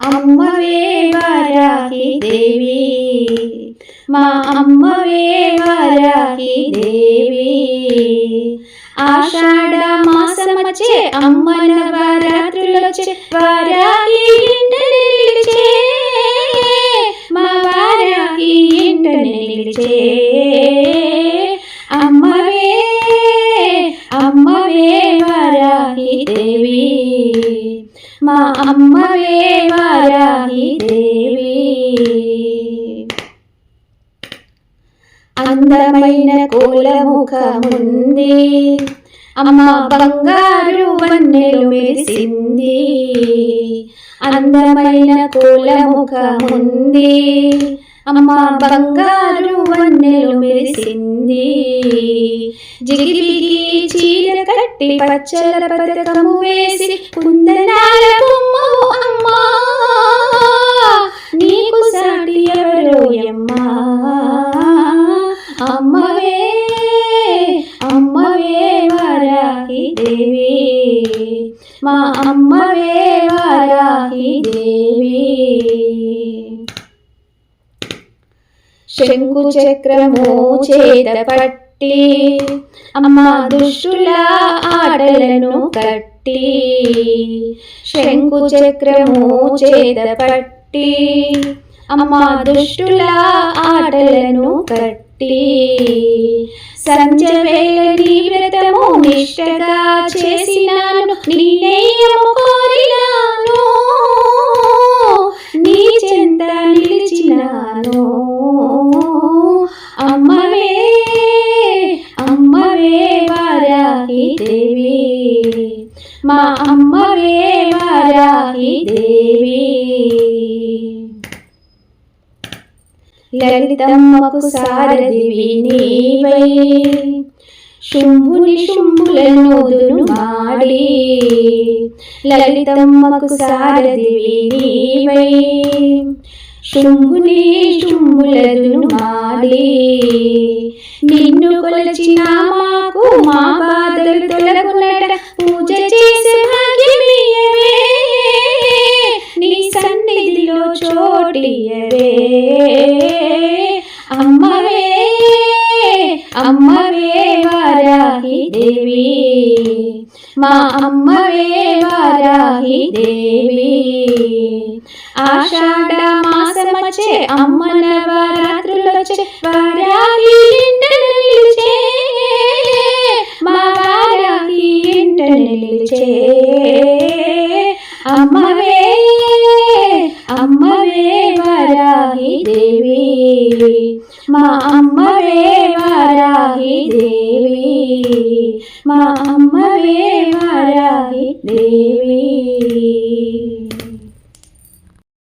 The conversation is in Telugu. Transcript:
అమ్మవే వారాహి దేవి, మా అమ్మవే వారాహి దేవి. ఆషాఢ మాసమచ్చే అమ్మ నవరాత్రులొచ్చే వారాహి ఇంటనే నిలిచే, మా వారాహి ఇంటనే నిలిచే. అమ్మవే అమ్మవే వారాహి దేవి, మా అమ్మవే వారాహి దేవి. అందమైన కోలముఖముంది, అమ్మ బంగారు వన్నెలు మెరిసింది. అందమైన కోలముఖముంది, అమ్మ బంగారు వన్నెలు మెరిసింది. జిగిబిగి చీర కట్టి పచ్చల పథకము వేసి కుందనాల బొమ్మవు అమ్మా, నీకు సాటి ఎవరోయమ్మా. అమ్మవే అమ్మవే వారాహి దేవి, మా అమ్మవే వారాహి దేవి. శంకు చక్రము చేత పట్టి అమ్మ దుష్టుల ఆటలను కట్టి. శంకు చక్రము చేత పట్టి అమ్మ దుష్టుల ఆటలను కట్టి. సంజవేళ నీ వ్రతము నిష్టగా చేసినాను, నీ నెయ్యము కోరినాను, నీ చెంత నిలిచినాను. అమ్మవే అమ్మవే వారాహి దేవి, మా అమ్మవే వారాహి దేవి. లలితమ్మకు సారథివి నీవై, శుంభుని శుంభులనోదును మాడి. లలితమ్మకు సారథివి నీవై, శుంభుని శుంభులను మాడి. నిన్ను కొలచిన మాకు మా బాధలు తొలగునట, పూజ చేసే భాగ్యమియ్యవే, నీ సన్నిధిలో చోటియ్యవే. అమ్మవే అమ్మవే వారాహి దేవి, మా అమ్మవే వారాహి దేవి. ఆషాఢ మాసమచ్చే అమ్మ నవరాత్రులొచ్చే వారాహి ఇంటనే నిలిచే, మా వారాహి ఇంటనే నిలిచే. అమ్మవే అమ్మవే వారాహి దేవి, మా అమ్మవే వారాహి దేవి, మా అమ్మవే వారాహి దేవి.